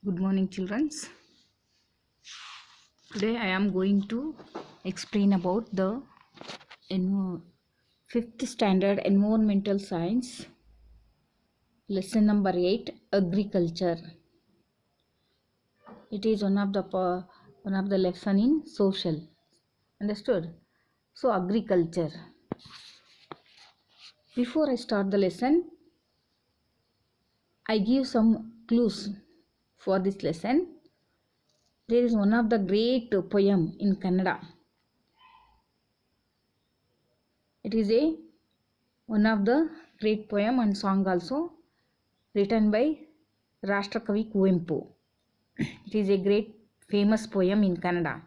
Good morning, children. Today I am going to explain about the fifth standard environmental science lesson number 8, agriculture. It is one of the lesson in social. Understood? So agriculture. Before I start the lesson, I give some clues for this lesson. There is one of the great poem in Kannada. It is one of the great poem and song also written by Rashtrakavi Kuvempu. It is a great famous poem in Kannada.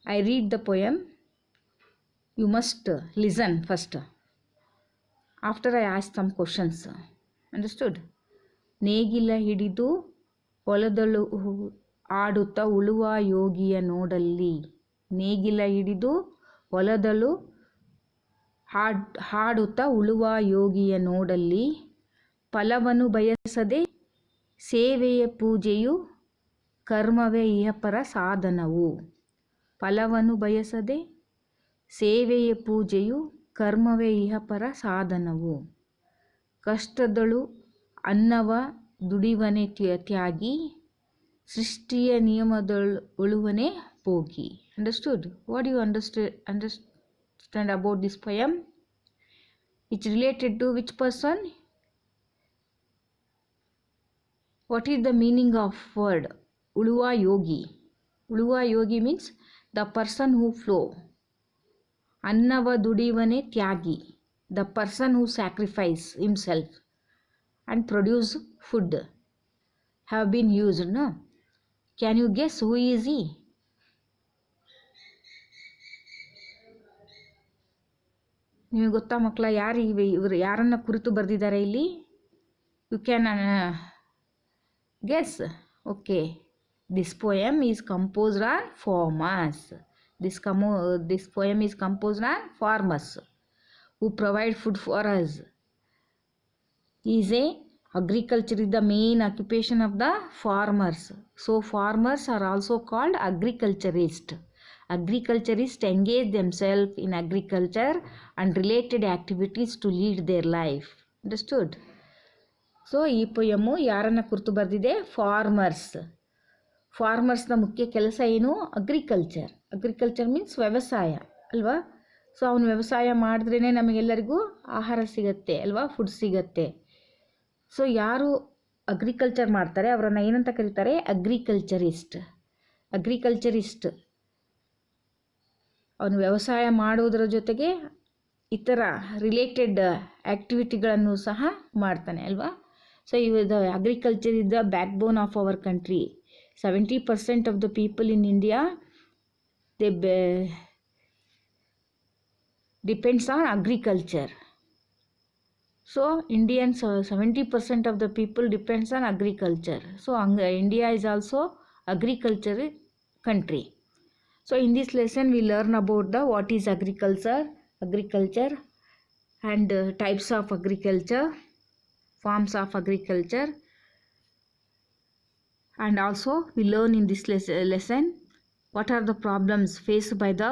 I read the poem. You must listen first. After I ask some questions. Understood? ನೇಗಿಲ ಹಿಡಿದು ಹೊಲದಳು ಆಡುತ್ತ ಉಳುವ ಯೋಗಿಯ ನೋಡಲ್ಲಿ. ನೇಗಿಲ ಹಿಡಿದು ಹೊಲದಳು ಹಾಡುತ್ತ ಉಳುವ ಯೋಗಿಯ ನೋಡಲ್ಲಿ. ಫಲವನ್ನು ಬಯಸದೆ ಸೇವೆಯ ಪೂಜೆಯು ಕರ್ಮವೇ ಇಹಪರ ಸಾಧನವು. ಫಲವನ್ನು ಬಯಸದೆ ಸೇವೆಯ ಪೂಜೆಯು ಕರ್ಮವೇ ಇಹಪರ ಸಾಧನವು. ಕಷ್ಟದಳು ಅನ್ನವ ದುಡಿವನೆ ತ್ಯಾಗಿ. ಸೃಷ್ಟಿಯ ನಿಯಮದಳು ಉಳುವನೆ ಭೋಗಿ. Understood? What do you understand about this poem? It's related to which person? What is the meaning of word Uluva Yogi? Uluva Yogi means the person who flow. Annava Dudivane Tyagi, the person who sacrifice himself and produce food, have been used. No? Can you guess who is he? ನಿಮಗೆ ಗೊತ್ತಾ ಮಕ್ಕಳ? ಇವರು ಯಾರನ್ನ ಕುರಿತು ಬರೆದಿದ್ದಾರೆ ಇಲ್ಲಿ? You can guess. Okay, this poem is composed on farmers. This poem is composed on farmers who provide food for us. Agriculture is the main occupation of the farmers. So farmers are also called agriculturists. Agriculturists engage themselves in agriculture and related activities to lead their life. Understood? So ಈ ಪೊಯಮು ಯಾರನ್ನು ಕುರಿತು ಬರೆದಿದೆ? ಫಾರ್ಮರ್ಸ್ನ ಮುಖ್ಯ ಕೆಲಸ ಏನು? Agriculture means ವ್ಯವಸಾಯ ಅಲ್ವಾ? So ಅವನು ವ್ಯವಸಾಯ ಮಾಡಿದ್ರೇ ನಮಗೆಲ್ಲರಿಗೂ ಆಹಾರ ಸಿಗತ್ತೆ ಅಲ್ವಾ, ಫುಡ್ ಸಿಗತ್ತೆ. ಸೊ ಯಾರು ಅಗ್ರಿಕಲ್ಚರ್ ಮಾಡ್ತಾರೆ ಅವರನ್ನು ಏನಂತ ಕರೀತಾರೆ? ಅಗ್ರಿಕಲ್ಚರಿಸ್ಟ್. ಅವನು ವ್ಯವಸಾಯ ಮಾಡೋದರ ಜೊತೆಗೆ ಇತರ ರಿಲೇಟೆಡ್ ಆ್ಯಕ್ಟಿವಿಟಿಗಳನ್ನು ಸಹ ಮಾಡ್ತಾನೆ ಅಲ್ವಾ? So the agriculture is the backbone of our country. 70% of the people in India, they depends on agriculture. So Indians, 70% of the people depends on agriculture. So India is also agriculture country. So in this lesson we learn about what is agriculture and types of agriculture, forms of agriculture, and also we learn in this lesson what are the problems faced by the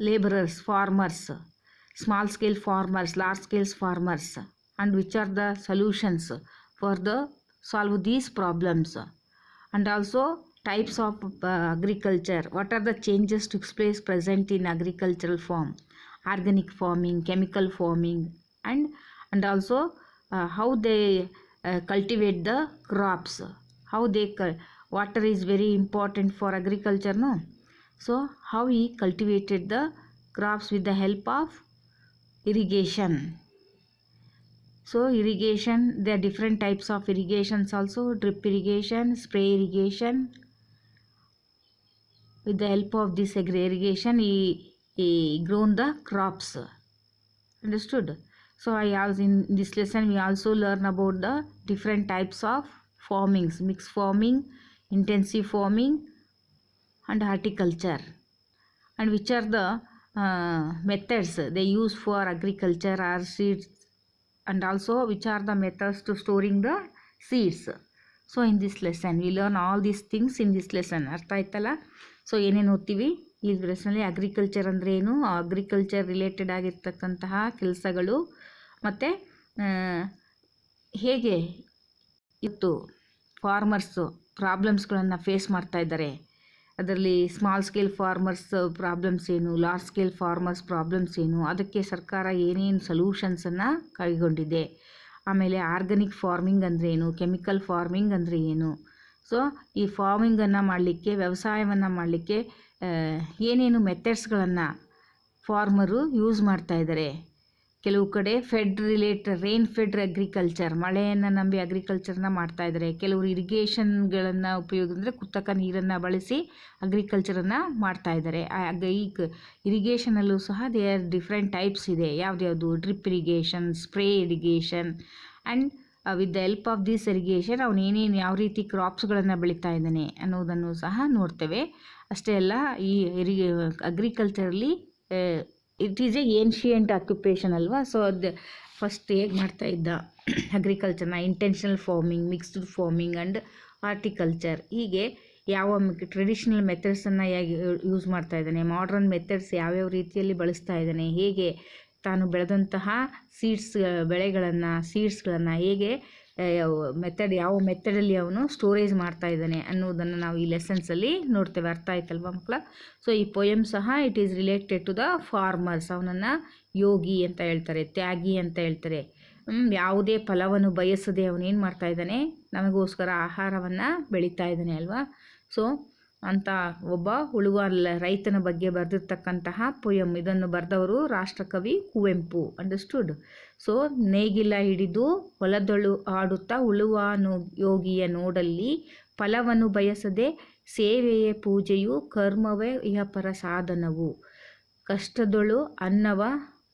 laborers, farmers, small scale farmers, large scale farmers, and which are the solutions for solve these problems, and also types of agriculture, what are the changes took place present in agricultural form, organic farming, chemical farming, and also how they cultivate the crops, water is very important for agriculture, no? So how he cultivated the crops with the help of irrigation. So irrigation, there are different types of irrigations also, drip irrigation, spray irrigation. With the help of this irrigation he grown the crops. Understood? So in this lesson we also learn about the different types of farmings, mixed farming, intensive farming, and horticulture, and which are the methods they use for agriculture or seeds, and also which are the methods to storing the seeds. So in this lesson we learn all these things in this lesson. ಅರ್ಥ ಆಯ್ತಲ್ಲ? So ಏನೇನು ಓದ್ತೀವಿ ಈ ಲೆಸನಲ್ಲಿ? Agriculture ಅಂದರೆ ಏನು, agriculture related ಆಗಿರ್ತಕ್ಕಂತಹ ಕೆಲಸಗಳು, ಮತ್ತು ಹೇಗೆ ಇವತ್ತು ಫಾರ್ಮರ್ಸು ಪ್ರಾಬ್ಲಮ್ಸ್ಗಳನ್ನು ಫೇಸ್ ಮಾಡ್ತಾ ಇದ್ದಾರೆ, ಅದರಲ್ಲಿ ಸ್ಮಾಲ್ ಸ್ಕೇಲ್ ಫಾರ್ಮರ್ಸ್ ಪ್ರಾಬ್ಲಮ್ಸ್ ಏನು, ಲಾರ್ಜ್ ಸ್ಕೇಲ್ ಫಾರ್ಮರ್ಸ್ ಪ್ರಾಬ್ಲಮ್ಸ್ ಏನು, ಅದಕ್ಕೆ ಸರ್ಕಾರ ಏನೇನು ಸೊಲ್ಯೂಷನ್ಸನ್ನು ಕೈಗೊಂಡಿದೆ, ಆಮೇಲೆ ಆರ್ಗ್ಯಾನಿಕ್ ಫಾರ್ಮಿಂಗ್ ಅಂದರೆ ಏನು, ಕೆಮಿಕಲ್ ಫಾರ್ಮಿಂಗ್ ಅಂದರೆ ಏನು, ಸೊ ಈ ಫಾರ್ಮಿಂಗನ್ನು ಮಾಡಲಿಕ್ಕೆ, ವ್ಯವಸಾಯವನ್ನು ಮಾಡಲಿಕ್ಕೆ ಏನೇನು ಮೆಥಡ್ಸ್ಗಳನ್ನು ಫಾರ್ಮರು ಯೂಸ್ ಮಾಡ್ತಾ ಇದ್ದಾರೆ. ಕೆಲವು ಕಡೆ ರೈನ್ ಫೆಡ್ ಅಗ್ರಿಕಲ್ಚರ್, ಮಳೆಯನ್ನು ನಂಬಿ ಅಗ್ರಿಕಲ್ಚರ್ನ ಮಾಡ್ತಾ ಇದ್ದಾರೆ. ಕೆಲವರು ಇರಿಗೇಷನ್ಗಳನ್ನು ಅಂದರೆ ಕೃತಕ ನೀರನ್ನು ಬಳಸಿ ಅಗ್ರಿಕಲ್ಚರನ್ನು ಮಾಡ್ತಾ ಇದ್ದಾರೆ. ಈ ಇರಿಗೇಷನಲ್ಲೂ ಸಹ ದೇ ಆರ್ ಡಿಫ್ರೆಂಟ್ ಟೈಪ್ಸ್ ಇದೆ. ಯಾವ್ದ್ಯಾವುದು? Drip irrigation, spray irrigation, and with the help of this irrigation ಅವನು ಏನೇನು ಯಾವ ರೀತಿ ಕ್ರಾಪ್ಸ್ಗಳನ್ನು ಬೆಳೀತಾ ಇದ್ದಾನೆ ಅನ್ನೋದನ್ನು ಸಹ ನೋಡ್ತೇವೆ. ಅಷ್ಟೇ ಅಲ್ಲ, ಈ ಅಗ್ರಿಕಲ್ಚರಲ್ಲಿ it is a ancient occupation ಅಲ್ವಾ. ಸೊ ಅದು ಫಸ್ಟ್ ಹೇಗೆ ಮಾಡ್ತಾ ಇದ್ದ ಅಗ್ರಿಕಲ್ಚರ್ನ? Intentional farming, mixed farming and horticulture. ಹೀಗೆ ಯಾವ ಟ್ರೆಡಿಷ್ನಲ್ ಮೆಥಡ್ಸನ್ನು ಹೇಗೆ ಯೂಸ್ ಮಾಡ್ತಾ ಇದ್ದಾನೆ, ಮಾಡರ್ನ್ ಮೆಥಡ್ಸ್ ಯಾವ್ಯಾವ ರೀತಿಯಲ್ಲಿ ಬಳಸ್ತಾ ಇದ್ದಾನೆ, ಹೇಗೆ ತಾನು ಬೆಳೆದಂತಹ ಸೀಡ್ಸ್ಗಳನ್ನು ಹೇಗೆ ಯಾವ ಮೆಥಡಲ್ಲಿ ಅವನು ಸ್ಟೋರೇಜ್ ಮಾಡ್ತಾ ಇದ್ದಾನೆ ಅನ್ನೋದನ್ನು ನಾವು ಈ ಲೆಸನ್ಸಲ್ಲಿ ನೋಡ್ತೇವೆ. ಅರ್ಥ ಆಯ್ತಲ್ವ ಮಕ್ಕಳ? ಸೊ ಈ ಪೊಯಮ್ ಸಹ it is related to the farmers. ಅವನನ್ನು ಯೋಗಿ ಅಂತ ಹೇಳ್ತಾರೆ, ತ್ಯಾಗಿ ಅಂತ ಹೇಳ್ತಾರೆ. ಯಾವುದೇ ಫಲವನ್ನು ಬಯಸದೆ ಅವನೇನು ಮಾಡ್ತಾ ಇದ್ದಾನೆ, ನಮಗೋಸ್ಕರ ಆಹಾರವನ್ನು ಬೆಳೀತಾ ಇದ್ದಾನೆ ಅಲ್ವಾ. ಸೊ ಅಂತ ಒಬ್ಬ ಉಳುವ ರೈತನ ಬಗ್ಗೆ ಬರೆದಿರ್ತಕ್ಕಂತಹ ಪೊಯಮ್. ಇದನ್ನು ಬರೆದವರು ರಾಷ್ಟ್ರಕವಿ ಕುವೆಂಪು. ಅಂಡರ್ಸ್ಟುಡ್? ಸೊ ನೇಗಿಲ ಹಿಡಿದು ಹೊಲದೊಳು ಆಡುತ್ತಾ ಉಳುವ ಯೋಗಿಯ ನೋಡಲ್ಲಿ, ಫಲವನ್ನು ಬಯಸದೆ ಸೇವೆಯೇ ಪೂಜೆಯು, ಕರ್ಮವೇ ಇಹಪರ ಸಾಧನವು, ಕಷ್ಟದೊಳು ಅನ್ನವ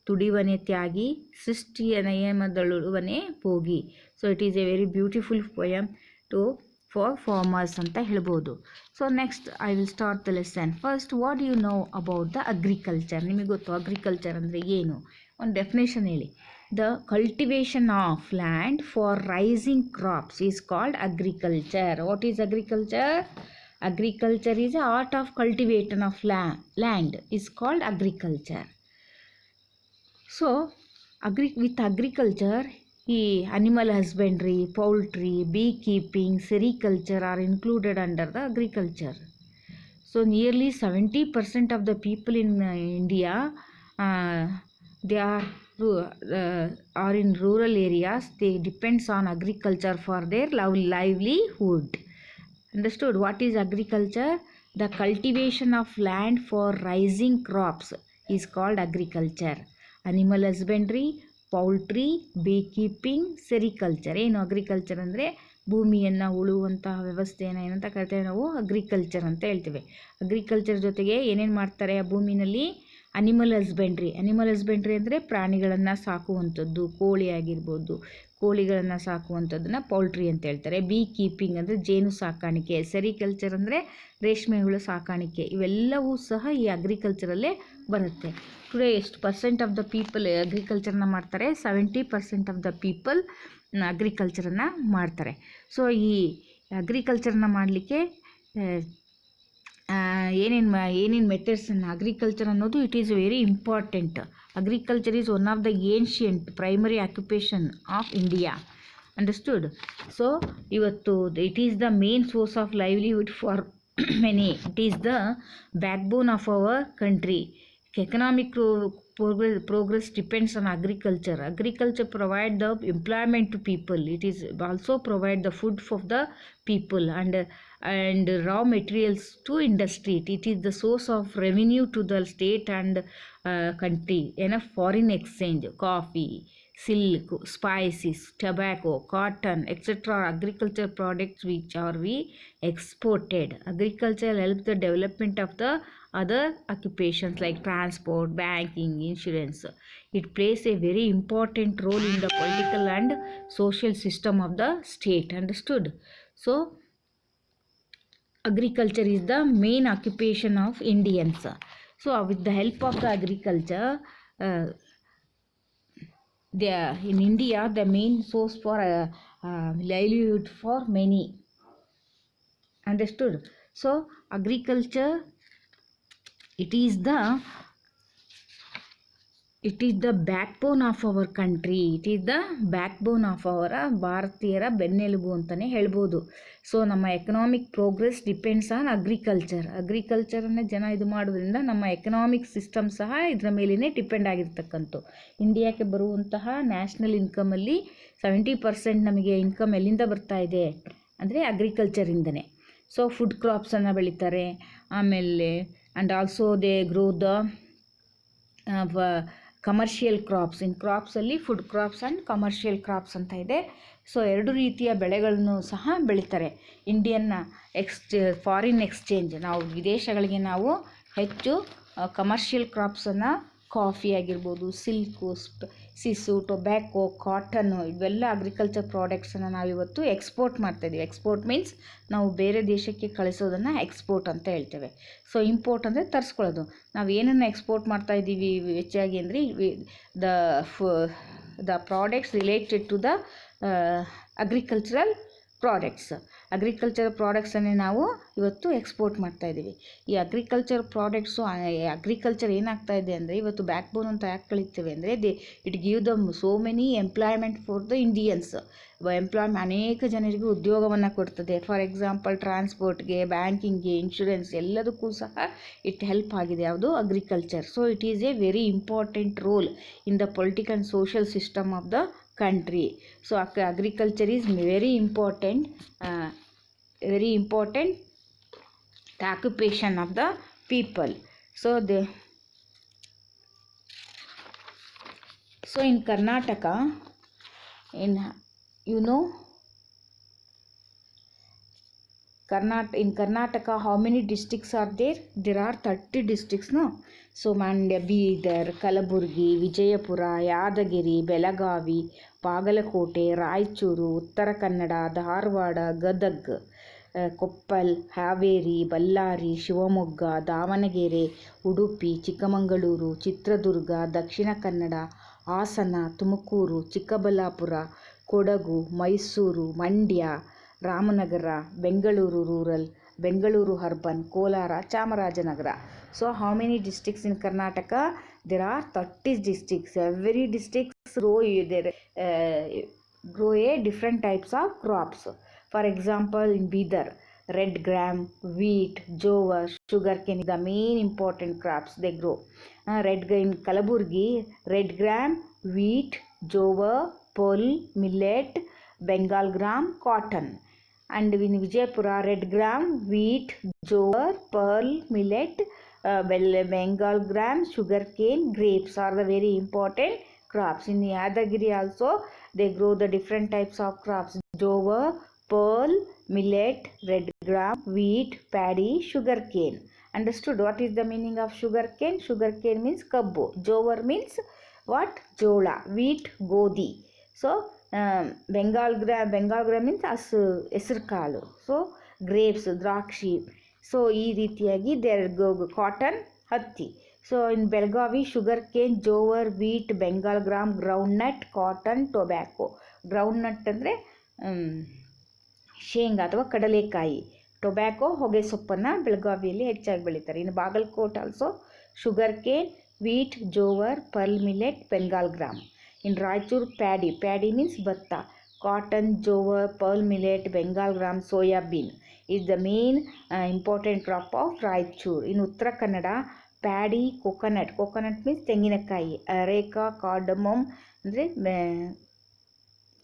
ತುಡಿವನೆ ತ್ಯಾಗಿ, ಸೃಷ್ಟಿಯ ನಿಯಮದೊಳುವನೆ ಭೋಗಿ. So it is a very beautiful poem for farmers ಅಂತ ಹೇಳ್ಬೋದು. So next I will start the lesson. First, what you know about the agriculture? ನಿಮಗೆ ಗೊತ್ತು ಅಗ್ರಿಕಲ್ಚರ್ ಅಂದರೆ ಏನು? ಒಂದು ಡೆಫಿನೇಷನ್ ಹೇಳಿ. The cultivation of land for raising crops is called agriculture. What is agriculture? Agriculture is the art of cultivation of land is called agriculture. So with agriculture, animal husbandry, poultry, beekeeping, sericulture are included under the agriculture. So nearly 70% of the people in India, they are in rural areas. They depends on agriculture for their livelihood. Understood? What is agriculture? The cultivation of land for raising crops is called agriculture. Animal husbandry, poultry, beekeeping, sericulture. ಏನು agriculture ಅಂದರೆ ಭೂಮಿಯನ್ನು ಉಳುವಂತಹ ವ್ಯವಸ್ಥೆಯನ್ನು ಏನಂತ ಕರಿತೇವೆ ನಾವು? Agriculture ಅಂತ ಹೇಳ್ತೇವೆ. Agriculture ಜೊತೆಗೆ ಏನೇನು ಮಾಡ್ತಾರೆ ಆ ಭೂಮಿನಲ್ಲಿ? ಅನಿಮಲ್ ಹಸ್ಬೆಂಡ್ರಿ ಅಂದರೆ ಪ್ರಾಣಿಗಳನ್ನು ಸಾಕುವಂಥದ್ದು, ಕೋಳಿ ಆಗಿರ್ಬೋದು, ಕೋಳಿಗಳನ್ನು ಸಾಕುವಂಥದ್ದನ್ನು ಪೌಲ್ಟ್ರಿ ಅಂತ ಹೇಳ್ತಾರೆ. ಬೀ ಕೀಪಿಂಗ್ ಅಂದರೆ ಜೇನು ಸಾಕಾಣಿಕೆ. ಸೆರಿಕಲ್ಚರ್ ಅಂದರೆ ರೇಷ್ಮೆ ಹುಳು ಸಾಕಾಣಿಕೆ. ಇವೆಲ್ಲವೂ ಸಹ ಈ ಅಗ್ರಿಕಲ್ಚರಲ್ಲೇ ಬರುತ್ತೆ. ಟುಡೇ ಎಷ್ಟು ಪರ್ಸೆಂಟ್ ಆಫ್ ದ ಪೀಪಲ್ ಅಗ್ರಿಕಲ್ಚರ್ನ ಮಾಡ್ತಾರೆ? 70% ಆಫ್ ದ ಪೀಪಲ್ ಅಗ್ರಿಕಲ್ಚರನ್ನು ಮಾಡ್ತಾರೆ. ಸೊ ಈ ಅಗ್ರಿಕಲ್ಚರ್ನ ಮಾಡಲಿಕ್ಕೆ ಏನೇನು ಮೆಥಡ್ಸನ್ನು, ಅಗ್ರಿಕಲ್ಚರ್ ಅನ್ನೋದು it is very important. Agriculture is one of the ancient primary occupation of India. Understood? So ಇವತ್ತು it is the main source of livelihood for many. It is the backbone of our country. Economic progress depends on agriculture. Agriculture provide the employment to people. It is also provide the food for the people and raw materials to industry. It is the source of revenue to the state and country. Enough foreign exchange, coffee, silk, spices, tobacco, cotton, etc. agriculture products which are exported. Agriculture helps the development of the other occupations like transport, banking, insurance. It plays a very important role in the political and social system of the state. Understood? So agriculture is the main occupation of Indians. So with the help of the agriculture, in India the main source for livelihood for many. Understood? So agriculture, it is the backbone of our country. It is the backbone of our ಭಾರತೀಯರ ಬೆನ್ನೆಲುಬು ಅಂತಲೇ ಹೇಳ್ಬೋದು. So ನಮ್ಮ economic progress depends on ಅಗ್ರಿಕಲ್ಚರನ್ನೇ ಜನ ಇದು ಮಾಡೋದ್ರಿಂದ ನಮ್ಮ economic system ಸಹ ಇದರ ಮೇಲೇ ಡಿಪೆಂಡ್ ಆಗಿರ್ತಕ್ಕಂಥ. ಇಂಡಿಯಾಕ್ಕೆ ಬರುವಂತಹ ನ್ಯಾಷನಲ್ ಇನ್ಕಮಲ್ಲಿ 70% ನಮಗೆ ಇನ್ಕಮ್ ಎಲ್ಲಿಂದ ಬರ್ತಾ ಇದೆ ಅಂದರೆ ಅಗ್ರಿಕಲ್ಚರಿಂದನೇ. ಸೊ ಫುಡ್ ಕ್ರಾಪ್ಸನ್ನು ಬೆಳೀತಾರೆ. ಆಮೇಲೆ and also they grow the commercial crops. In ಕ್ರಾಪ್ಸಲ್ಲಿ food crops and commercial crops ಅಂತ ಇದೆ. ಸೊ 2 ರೀತಿಯ ಬೆಳೆಗಳನ್ನು ಸಹ ಬೆಳೀತಾರೆ. ಫಾರಿನ್ ಎಕ್ಸ್ಚೇಂಜ್, ನಾವು ವಿದೇಶಗಳಿಗೆ ನಾವು ಹೆಚ್ಚು ಕಮರ್ಷಿಯಲ್ ಕ್ರಾಪ್ಸನ್ನು, ಕಾಫಿ ಆಗಿರ್ಬೋದು, ಸಿಲ್ಕು, ಸಿಸು, ಟೊಬ್ಯಾಕೋ, ಕಾಟನ್ನು, ಇವೆಲ್ಲ ಅಗ್ರಿಕಲ್ಚರ್ ಪ್ರಾಡಕ್ಟ್ಸನ್ನು ನಾವಿವತ್ತು ಎಕ್ಸ್ಪೋರ್ಟ್ ಮಾಡ್ತಾಯಿದ್ದೀವಿ. ಎಕ್ಸ್ಪೋರ್ಟ್ ಮೀನ್ಸ್ ನಾವು ಬೇರೆ ದೇಶಕ್ಕೆ ಕಳಿಸೋದನ್ನು ಎಕ್ಸ್ಪೋರ್ಟ್ ಅಂತ ಹೇಳ್ತೇವೆ. ಸೊ ಇಂಪೋರ್ಟ್ ಅಂದರೆ ತರಿಸ್ಕೊಳ್ಳೋದು. ನಾವು ಏನನ್ನು ಎಕ್ಸ್ಪೋರ್ಟ್ ಮಾಡ್ತಾಯಿದ್ದೀವಿ ಹೆಚ್ಚಾಗಿ ಅಂದರೆ the products related to the agricultural ಪ್ರಾಡಕ್ಟ್ಸನ್ನೇ ನಾವು ಇವತ್ತು ಎಕ್ಸ್ಪೋರ್ಟ್ ಮಾಡ್ತಾಯಿದ್ದೀವಿ. ಈ ಅಗ್ರಿಕಲ್ಚರ್ ಪ್ರಾಡಕ್ಟ್ಸು, ಅಗ್ರಿಕಲ್ಚರ್ ಏನಾಗ್ತಾ ಇದೆ ಅಂದರೆ ಇವತ್ತು ಬ್ಯಾಕ್ ಬೋನ್ ಅಂತ ಯಾಕೆ ಕಳಿತೇವೆ ಅಂದರೆ it give them so many employment for the Indians. ಅನೇಕ ಜನರಿಗೆ ಉದ್ಯೋಗವನ್ನು ಕೊಡ್ತದೆ. ಫಾರ್ ಎಕ್ಸಾಂಪಲ್ ಟ್ರಾನ್ಸ್ಪೋರ್ಟ್ಗೆ, ಬ್ಯಾಂಕಿಂಗ್ಗೆ, ಇನ್ಶೂರೆನ್ಸ್ ಎಲ್ಲದಕ್ಕೂ ಸಹ ಇಟ್ ಹೆಲ್ಪ್ ಆಗಿದೆ ಯಾವುದು agriculture. So it is a very important role in the political and social system of the country. So agriculture is very important the occupation of the people. So in Karnataka, in Karnataka, how many districts are there? There are 30 districts, no? So Mandya, Bidar, Kalaburgi, Vijayapura, Yadagiri, Belagavi, Bagalakote, Raichuru, Uttara Kannada, Dharwada, Gadag, Koppal, Haveri, Ballari, Shivamogga, Davanagere, Udupi, Chikkamangaluru, Chitradurga, Dakshina Kannada, Hasana, Tumakuru, Chikkaballapura, Kodagu, Mysuru, Mandya, Ramanagara, Bengaluru rural, Bengaluru urban, Kolar, Chamarajanagar. So how many districts in Karnataka? There are 30 districts. Every district grow a different types of crops. For example, in Bidar, red gram, wheat, jowar, sugarcane, the main important crops they grow. In Kalaburgi, red gram, wheat, jowar, pearl, millet, Bengal gram, cotton. And in Vijayapura, red gram, wheat, jowar, pearl, millet, Bengal gram, sugarcane, grapes are the very important crops. In Yadagiri also, they grow the different types of crops: jowar, pearl, millet, red gram, wheat, paddy, sugarcane. Understood? What is the meaning of sugarcane? Sugarcane means kabbu. Jowar means what? Jola. Wheat, godi. So Bengal gram means ಹೆಸರು ಕಾಳು. So grapes, ದ್ರಾಕ್ಷಿ. So ಈ ರೀತಿಯಾಗಿ cotton, ಹತ್ತಿ. So in Belagavi, sugarcane, jowar, wheat, Bengal gram, groundnut, cotton, tobacco. Groundnut ಅಂದರೆ ಶೇಂಗಾ ಅಥವಾ ಕಡಲೆಕಾಯಿ. ಟೊಬ್ಯಾಕೋ, ಹೊಗೆ ಸೊಪ್ಪನ್ನು ಬೆಳಗಾವಿಯಲ್ಲಿ ಹೆಚ್ಚಾಗಿ ಬೆಳೀತಾರೆ. ಇನ್ನು Bagalkot also sugarcane, wheat, jowar, pearl millet, Bengal gram. In Raichur, paddy means batta. Cotton, jowar, pearl millet, Bengal gram, soya bean is the main important crop of Raichur. In Uttara Kannada, paddy, coconut means ತೆಂಗಿನಕಾಯಿ. Areca, cardamom ಅಂದರೆ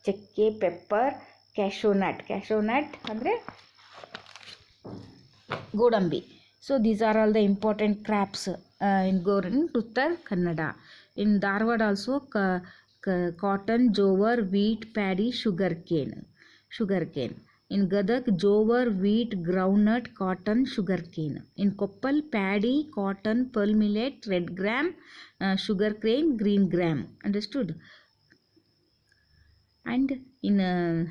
ಚಕ್ಕೆ, pepper, ಕ್ಯಾಶೋ nut ಅಂದರೆ ಗೋಡಂಬಿ. So these are all the important crops in Uttara Kannada. In Dharwad also cotton, jowar, wheat, paddy, sugarcane. In Gadag, jowar, wheat, groundnut, cotton, sugarcane. In Koppal, paddy, cotton, pearl millet, red gram, sugarcane, green gram. Understood? And in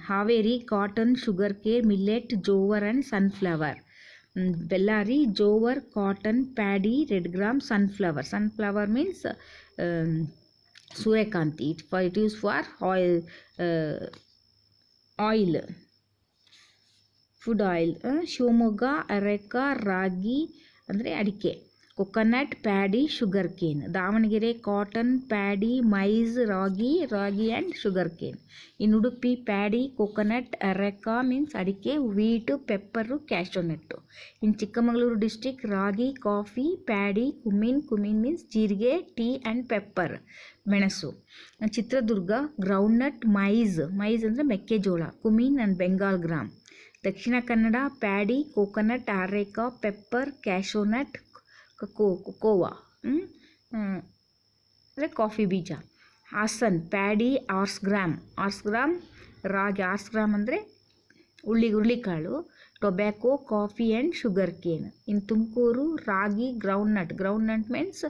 Haveri, cotton, sugarcane, millet, jowar and sunflower. Bellary, jowar, cotton, paddy, red gram, sunflower. Sunflower means ಸೂರ್ಯಕಾಂತಿ it is for oil, oil, food oil. Shivamogga areca ragi ಅಂದರೆ ಅಡಿಕೆ. Coconut, paddy, sugar cane. Davanagere cotton, paddy, maize, ragi and sugar cane. In Udupi paddy, coconut, areca means ಅಡಿಕೆ, wheat, pepper, cashew nut. In Chikkamagaluru district ragi, coffee, paddy, cumin means ಜೀರಿಗೆ, tea and pepper, ಮೆಣಸು. Chitradurga groundnut, mice ಅಂದರೆ ಮೆಕ್ಕೆಜೋಳ, ಕುಮಿನ್ and Bengal gram. Dakshina Kannada paddy, coconut, ಅರೆಕ, pepper, ಕ್ಯಾಶೋನಟ್, khoa ಅಂದರೆ coffee ಬೀಜ. Haasan paddy, ಆರ್ಸ್ಗ್ರಾಮ್ ರಾಗಿ, horsegram ಅಂದರೆ ಹುರುಳಿಕಾಳು, tobacco, coffee and sugar cane. In Tumakuru ragi, groundnut means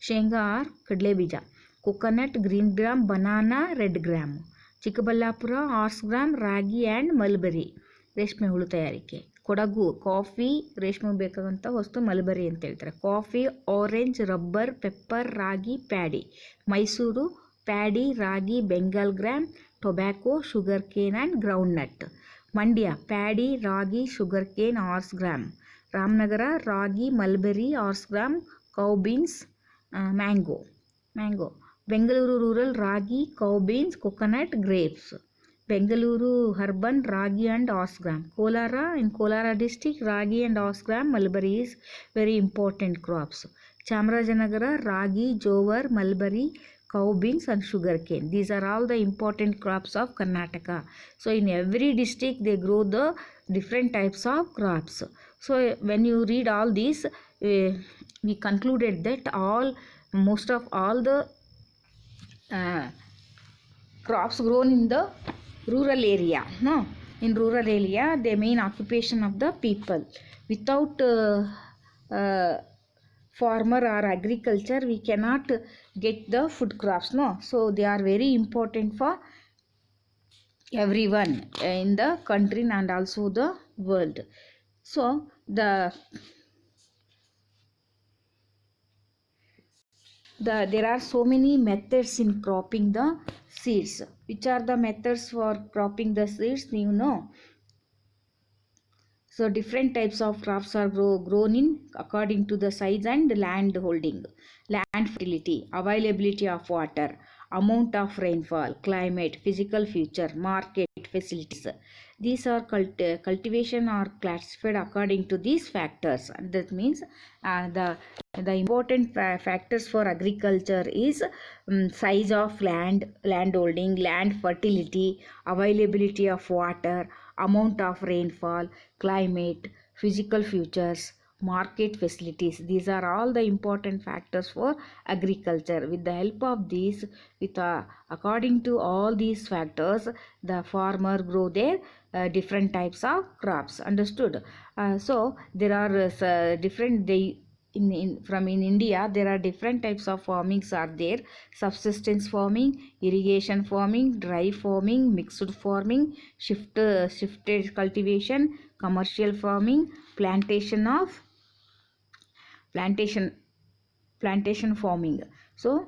ಶೇಂಗಾ ಆರ್ ಕಡಲೆ ಬೀಜ. Coconut, green gram, banana, red gram. Chikkaballapur horsegram, ragi and mulberry, ರೇಷ್ಮೆ ಹುಳು ತಯಾರಿಕೆ. ಕೊಡಗು ಕಾಫಿ, ರೇಷ್ಮೆಗೆ ಬೇಕಾದಂಥ ವಸ್ತು ಮಲ್ಬರಿ ಅಂತ ಹೇಳ್ತಾರೆ. Coffee, orange, rubber, pepper, ragi, paddy. Mysuru paddy, ragi, Bengal gram, tobacco, sugar cane and groundnut. Mandya paddy, ragi, sugar cane, horsegram. Ramanagara ragi, mulberry, horsegram, cow beans, mango. Bengaluru rural ragi, cow beans, coconut, grapes. Bengaluru urban ragi and osgram. In Kolara district, ragi and osgram, mulberry is very important crops. Chamarajanagar, ragi, jowar, mulberry, cow beans and sugarcane. These are all the important crops of Karnataka. So in every district they grow the different types of crops. So when you read all these, we concluded that most of all the crops grown in the rural area. In rural area, the main occupation of the people. Without farmer or agriculture, we cannot get the food crops. So they are very important for everyone in the country and also the world. So there are so many methods in cropping the seeds. Which are the methods for cropping the seeds? You know. So different types of crops are grown in according to the size and land holding, land fertility, availability of water, amount of rainfall, climate, physical feature, market facilities. These are cultivation are classified according to these factors. That means the important factors for agriculture is size of land holding, land fertility, availability of water, amount of rainfall, climate, physical features, market facilities. These are all the important factors for agriculture. With the help of these, according to all these factors, the farmer grow their different types of crops. Understood? So there are different in India there are different types of farmings are there. Subsistence farming, irrigation farming, dry farming, mixed farming, shifted cultivation, commercial farming, plantation farming. So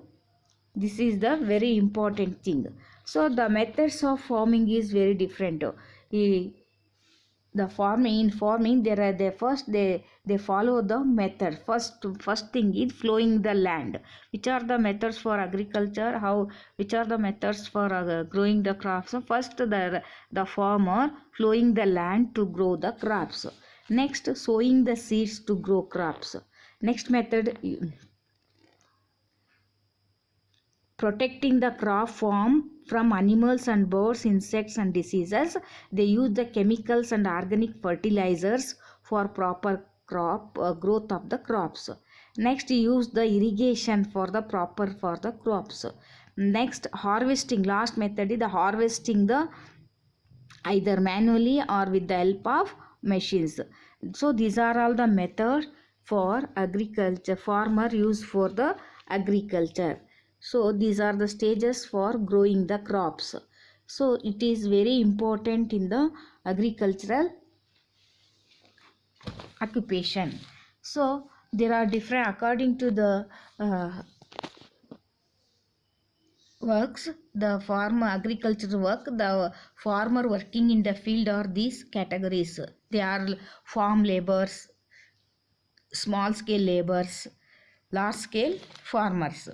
this is the very important thing. So the methods of farming is very different. The farming they follow the method. First thing is flowing the land. Which are the methods for agriculture? Which are the methods for growing the crops? So first the farmer flowing the land to grow the crops. Next, sowing the seeds to grow crops. Next method, protecting the crop from animals and birds, insects and diseases. They use the chemicals and organic fertilizers for proper crop growth of the crops. Next, use the irrigation for the crops. Next, harvesting. Last method is the harvesting the either manually or with the help of machines. So these are all the methods for agriculture farmer use for the agriculture. So these are the stages for growing the crops. So it is very important in the agricultural occupation. So there are different according to the works, the farmer agriculture work, the farmer working in the field are these categories. They are farm laborers, small scale laborers, large scale farmers.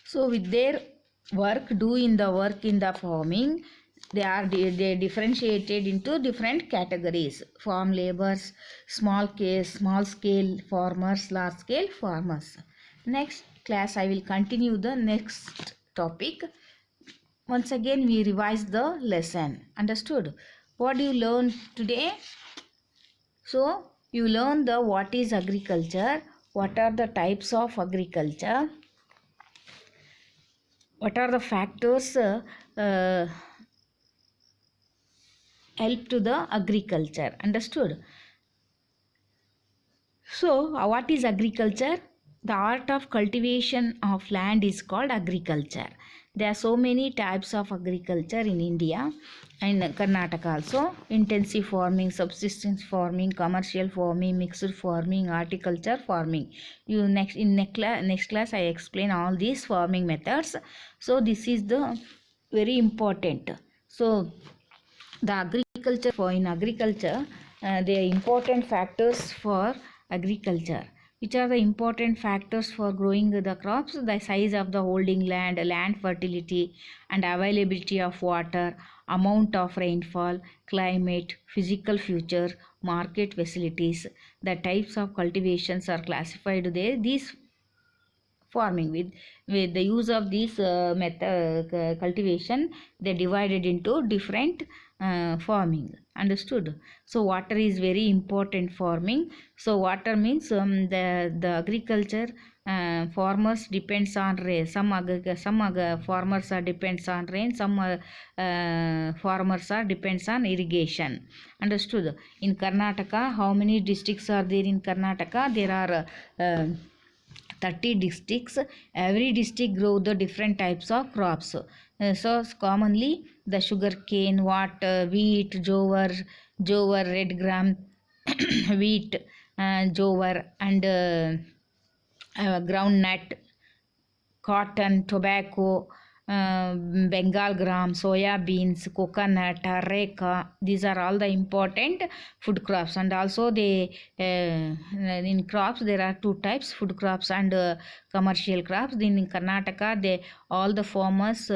So with their work, doing the work in the farming, they differentiated into different categories: farm laborers, small scale farmers, large scale farmers. Next class I will continue the next topic. Once again we revise the lesson. Understood? What do you learn today? So you learn the what is agriculture, what are the types of agriculture, what are the factors help to the agriculture. Understood? So what is agriculture? The art of cultivation of land is called agriculture. There are so many types of agriculture in India and Karnataka also: intensive farming, subsistence farming, commercial farming, mixed farming, horticulture farming. You next class I explain all these farming methods. So this is the very important. So the agriculture, for in agriculture, the important factors for agriculture. Which are the important factors for growing the crops? The size of the holding land, land fertility and availability of water, amount of rainfall, climate, physical feature, market facilities. The types of cultivations are classified there. These farming, with the use of these method cultivation, they divided into different farming. Understood? So water is very important farming. So water means the agriculture farmers depends on rain. Some farmers are depends on rain, some farmers are depends on irrigation. Understood? In Karnataka, how many districts are there in Karnataka? There are 30 districts. Every district grow the different types of crops. So commonly the sugar cane, wheat, jowar, red gram, wheat, jowar, and groundnut, cotton, tobacco, Bengal gram, soya beans, coconut, areca. These are all the important food crops. And also they in crops there are two types: food crops and commercial crops. Then in Karnataka, they all the farmers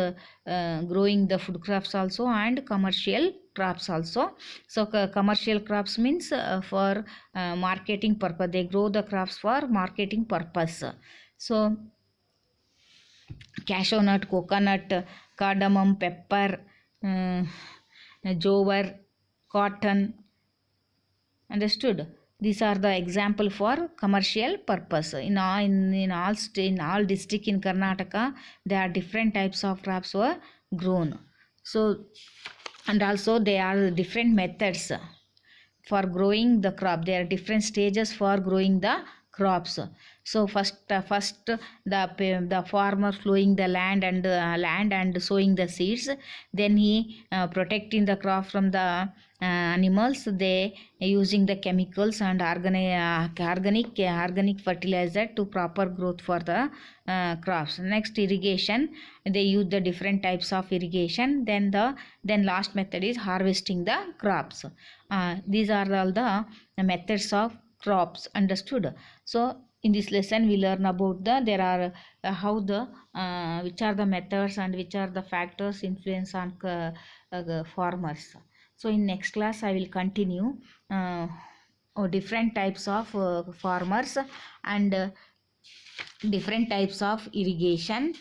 growing the food crops also and commercial crops also. So commercial crops means for marketing purpose. They grow the crops for marketing purpose. So cashew nut, coconut, cardamom, pepper, jowar, cotton. Understood? These are the example for commercial purpose. In all district in Karnataka, there are different types of crops were grown. So and also there are different methods for growing the crop. There are different stages for growing the crops. So first the farmer plowing the land and sowing the seeds. Then he protecting the crop from the animals. They using the chemicals and organic fertilizer to proper growth for the crops. Next, irrigation. They use the different types of irrigation. Then last method is harvesting the crops. These are all the methods of crops. Understood? So in this lesson we learn about there are how the which are the methods and which are the factors influence on farmers. So in next class I will continue different types of farmers and different types of irrigation.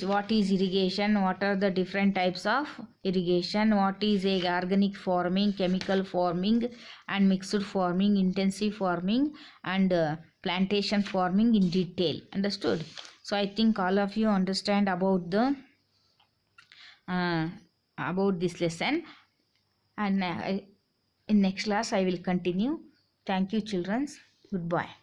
What is irrigation, what are the different types of irrigation, what is a organic farming, chemical farming and mixed farming, intensive farming and plantation farming in detail. Understood? So I think all of you understand about the about this lesson, and in next class I will continue. Thank you children. Goodbye.